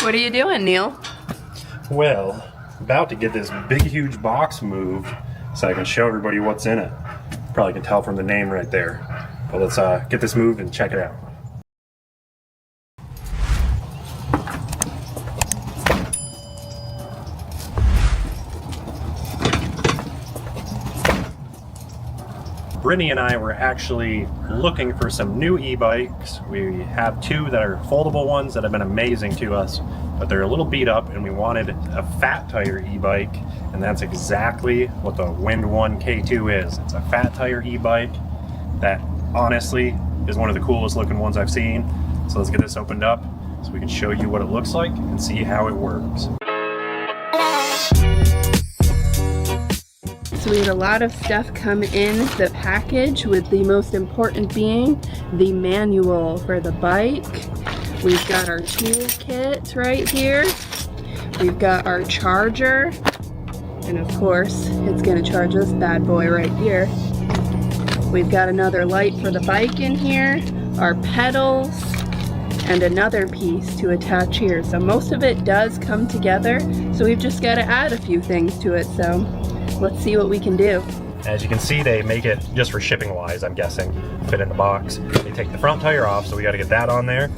What are you doing, Neil? Well, about to get this big huge box moved so I can show everybody what's in it. Probably can tell from the name right there. But let's get this moved and check it out. Brittany and I were actually looking for some new e-bikes. We have two that are foldable ones that have been amazing to us, but they're a little beat up, and we wanted a fat tire e-bike, and that's exactly what the Windone K2 is. It's a fat tire e-bike that honestly is one of the coolest looking ones I've seen. So let's get this opened up so we can show you what it looks like and see how it works. So we had a lot of stuff come in the package, with the most important being the manual for the bike. We've got our toolkit right here. We've got our charger. And of course, it's gonna charge this bad boy right here. We've got another light for the bike in here, our pedals, and another piece to attach here. So most of it does come together, so we've just gotta add a few things to it. So let's see what we can do. As you can see, they make it, just for shipping wise, I'm guessing, fit in the box. They take the front tire off, so we gotta get that on there.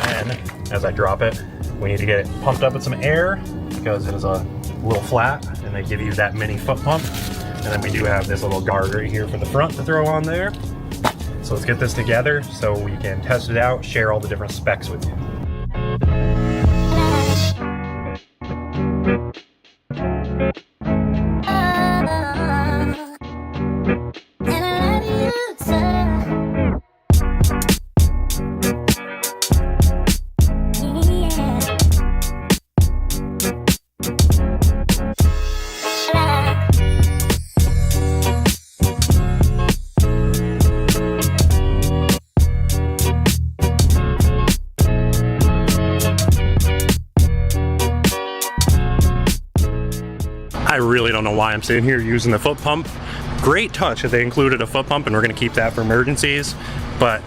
And as I drop it, we need to get it pumped up with some air because it is a little flat, and they give you that mini foot pump. And then we do have this little guard right here for the front to throw on there. So let's get this together so we can test it out, share all the different specs with you. I really don't know why I'm sitting here using the foot pump. Great touch that they included a foot pump, and we're gonna keep that for emergencies, but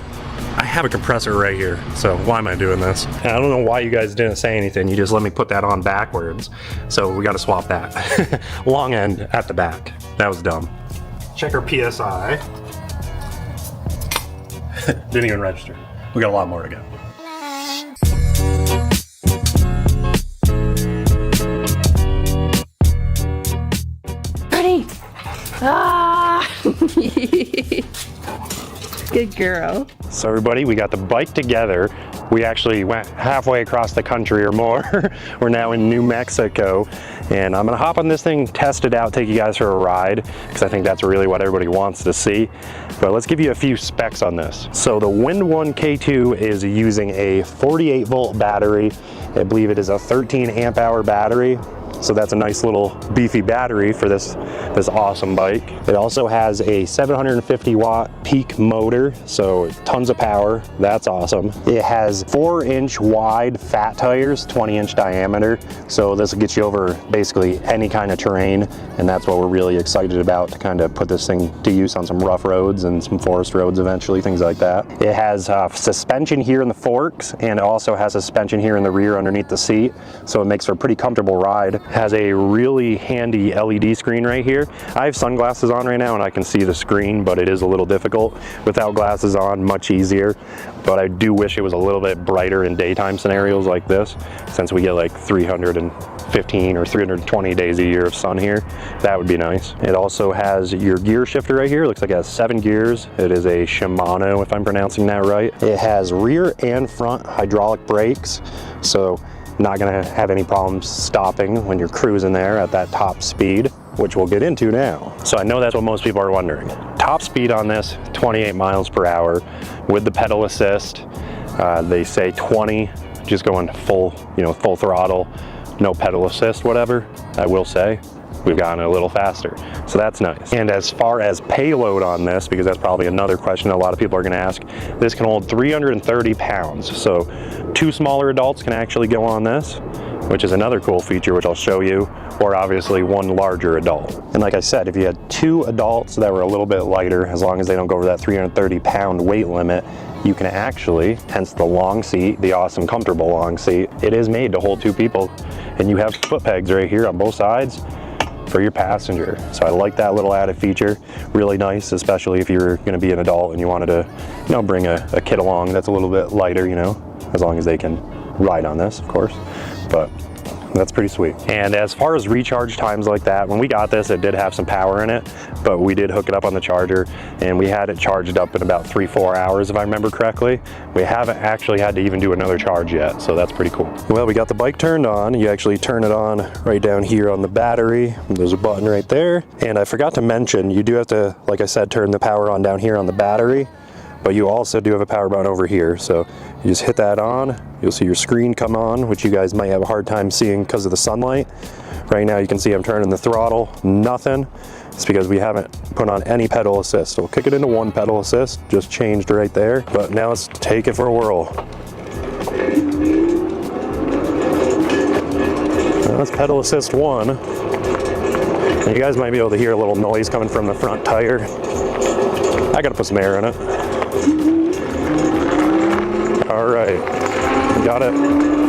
I have a compressor right here, so why am I doing this? And I don't know why you guys didn't say anything. You just let me put that on backwards, so we gotta swap that. Long end at the back. That was dumb. Check our PSI. Didn't even register. We got a lot more to go. Ah! Good girl. So everybody, we got the bike together. We actually went halfway across the country or more. We're now in New Mexico, and I'm gonna hop on this thing, test it out, take you guys for a ride, because I think that's really what everybody wants to see. But let's give you a few specs on this. So the Windone K2 is using a 48 volt battery. I believe it is a 13 amp hour battery. So that's a nice little beefy battery for this awesome bike. It also has a 750 watt peak motor, so tons of power. That's awesome. It has 4-inch wide fat tires, 20-inch diameter. So this will get you over basically any kind of terrain, and that's what we're really excited about, to kind of put this thing to use on some rough roads and some forest roads eventually, things like that. It has suspension here in the forks, and it also has suspension here in the rear underneath the seat, so it makes for a pretty comfortable ride. Has a really handy LED screen right here. I have sunglasses on right now and I can see the screen, but it is a little difficult without glasses on, much easier. But I do wish it was a little bit brighter in daytime scenarios like this, since we get like 315 or 320 days a year of sun here. That would be nice. It also has your gear shifter right here. It looks like it has 7 gears. It is a Shimano, if I'm pronouncing that right. It has rear and front hydraulic brakes, so not gonna have any problems stopping when you're cruising there at that top speed, which we'll get into now. So I know that's what most people are wondering. Top speed on this, 28 miles per hour with the pedal assist. They say 20, just going full, full throttle, no pedal assist, whatever. I will say, we've gotten a little faster. So that's nice. And as far as payload on this, because that's probably another question a lot of people are gonna ask, this can hold 330 pounds. So 2 smaller adults can actually go on this, which is another cool feature, which I'll show you, or obviously 1 larger adult. And like I said, if you had 2 adults that were a little bit lighter, as long as they don't go over that 330 pound weight limit, you can actually, hence the long seat, the awesome comfortable long seat, it is made to hold 2 people, and you have foot pegs right here on both sides for your passenger. So I like that little added feature. Really nice, especially if you're going to be an adult and you wanted to, you know, bring a kid along that's a little bit lighter, you know, as long as they can ride on this, of course. But that's pretty sweet. And as far as recharge times like that, when we got this, it did have some power in it, but we did hook it up on the charger and we had it charged up in about 3-4 hours, if I remember correctly. We haven't actually had to even do another charge yet, so that's pretty cool. Well, we got the bike turned on. You actually turn it on right down here on the battery. There's a button right there. And I forgot to mention, you do have to, like I said, turn the power on down here on the battery, but you also do have a power button over here. So you just hit that on, you'll see your screen come on, which you guys might have a hard time seeing because of the sunlight. Right now you can see I'm turning the throttle, nothing. It's because we haven't put on any pedal assist. So we'll kick it into 1 pedal assist, just changed right there. But now let's take it for a whirl. Now that's pedal assist 1. And you guys might be able to hear a little noise coming from the front tire. I gotta put some air in it. All right, got it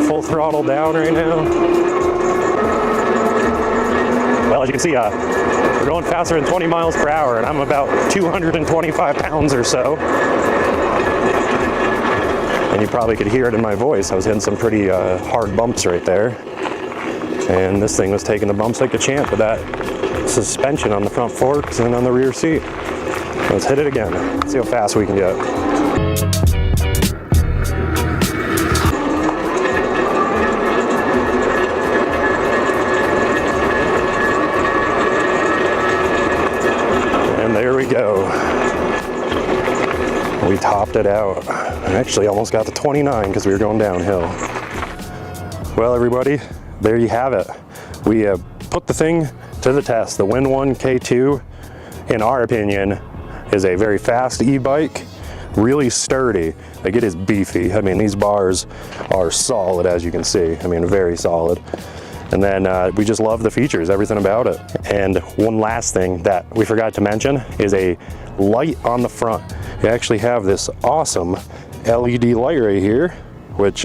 full throttle down right now. Well, as you can see, we're going faster than 20 miles per hour, and I'm about 225 pounds or so. And you probably could hear it in my voice. I was hitting some pretty hard bumps right there. And this thing was taking the bumps like a champ with that suspension on the front forks and on the rear seat. Let's hit it again. Let's see how fast we can get. And there we go. We topped it out. I actually almost got to 29 because we were going downhill. Well, everybody, there you have it. We put the thing to the test. The Windone K2, in our opinion, is a very fast e-bike, really sturdy. Like, it is beefy. I mean, these bars are solid, as you can see. I mean, very solid. And then we just love the features, everything about it. And one last thing that we forgot to mention is a light on the front. You actually have this awesome LED light right here, which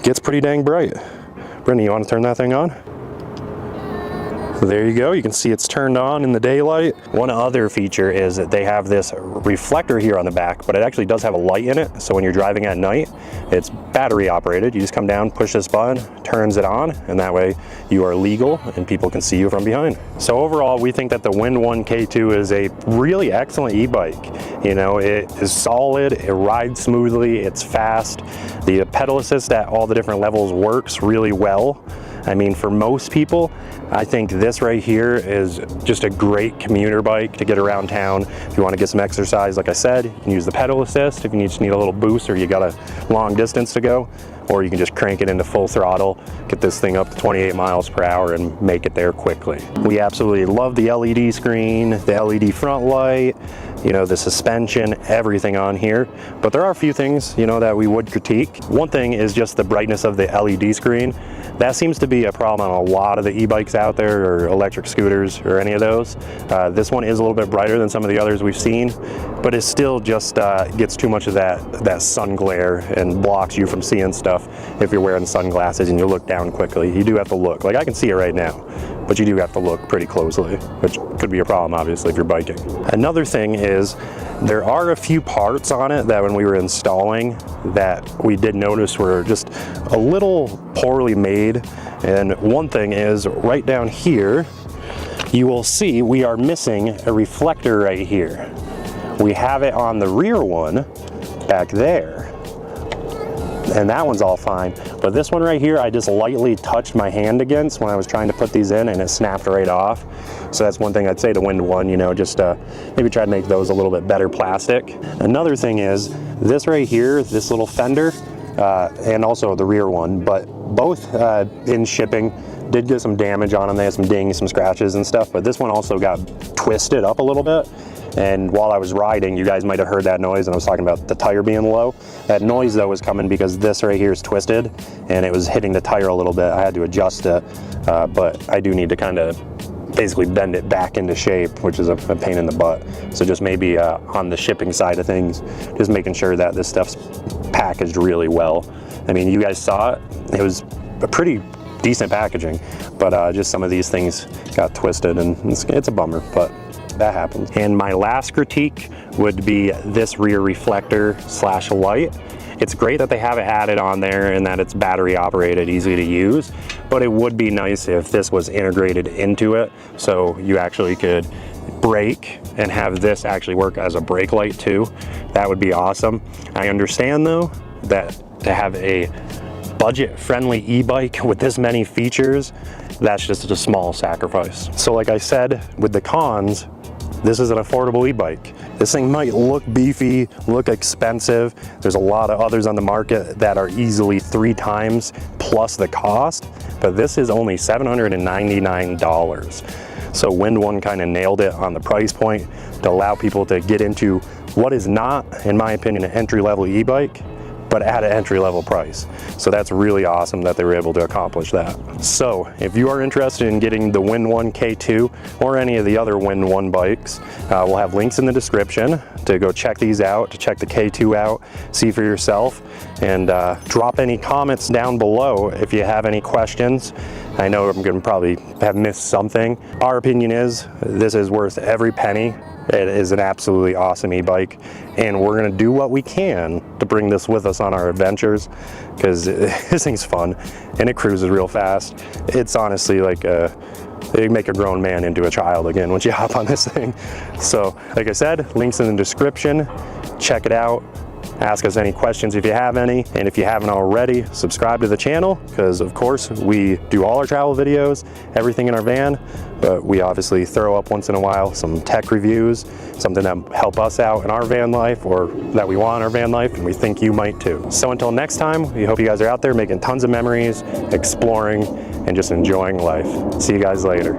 gets pretty dang bright. Brittany, you want to turn that thing on? There you go, you can see it's turned on in the daylight. One other feature is that they have this reflector here on the back, but it actually does have a light in it. So when you're driving at night, it's battery operated. You just come down, push this button, turns it on, and that way you are legal and people can see you from behind. So overall, we think that the Windone K2 is a really excellent e-bike. You know, it is solid, it rides smoothly, it's fast. The pedal assist at all the different levels works really well. I mean, for most people, I think this right here is just a great commuter bike to get around town. If you want to get some exercise, like I said, you can use the pedal assist if you just need a little boost or you got a long distance to go, or you can just crank it into full throttle, get this thing up to 28 miles per hour and make it there quickly. We absolutely love the LED screen, the LED front light, you know, the suspension, everything on here. But there are a few things, you know, that we would critique. One thing is just the brightness of the LED screen. That seems to be a problem on a lot of the e-bikes out there, or electric scooters, or any of those. This one is a little bit brighter than some of the others we've seen, but it still just gets too much of that sun glare and blocks you from seeing stuff if you're wearing sunglasses and you look down quickly. You do have to look. Like, I can see it right now, but you do have to look pretty closely, which could be a problem, obviously, if you're biking. Another thing is, there are a few parts on it that when we were installing that we did notice were just a little poorly made. And one thing is, right down here, you will see we are missing a reflector right here. We have it on the rear one back there, and that one's all fine. But this one right here, I just lightly touched my hand against when I was trying to put these in, and it snapped right off. So that's one thing I'd say to Windone, you know, just maybe try to make those a little bit better plastic. Another thing is, this right here, this little fender, and also the rear one, but both in shipping did get some damage on them. They had some dings, some scratches and stuff, but this one also got twisted up a little bit. And while I was riding, you guys might have heard that noise, and I was talking about the tire being low. That noise though was coming because this right here is twisted and it was hitting the tire a little bit. I had to adjust it, but I do need to kind of basically bend it back into shape, which is a pain in the butt. So just maybe on the shipping side of things, just making sure that this stuff's packaged really well. I mean, you guys saw it. It was a pretty decent packaging, but just some of these things got twisted, and it's a bummer, but that happens. And my last critique would be this rear reflector slash light. It's great that they have it added on there and that it's battery operated, easy to use, but it would be nice if this was integrated into it so you actually could brake and have this actually work as a brake light too. That would be awesome. I understand though that to have a budget-friendly e-bike with this many features, that's just a small sacrifice. So like I said, with the cons, this is an affordable e-bike. This thing might look beefy, look expensive. There's a lot of others on the market that are easily 3 times plus the cost, but this is only $799. So Windone kind of nailed it on the price point to allow people to get into what is not, in my opinion, an entry-level e-bike, but at an entry-level price. So that's really awesome that they were able to accomplish that. So if you are interested in getting the Windone K2 or any of the other Windone bikes, we'll have links in the description to go check these out, to check the K2 out, see for yourself, and drop any comments down below if you have any questions. I know I'm gonna probably have missed something. Our opinion is this is worth every penny. It is an absolutely awesome e-bike, and we're gonna do what we can to bring this with us on our adventures, because this thing's fun and it cruises real fast. It's honestly like they make a grown man into a child again once you hop on this thing. So like I said, links in the description. Check it out. Ask us any questions if you have any, and if you haven't already, subscribe to the channel, because of course we do all our travel videos, everything in our van, but we obviously throw up once in a while some tech reviews, something that help us out in our van life or that we want in our van life, and we think you might too. So until next time, we hope you guys are out there making tons of memories, exploring, and just enjoying life. See you guys later.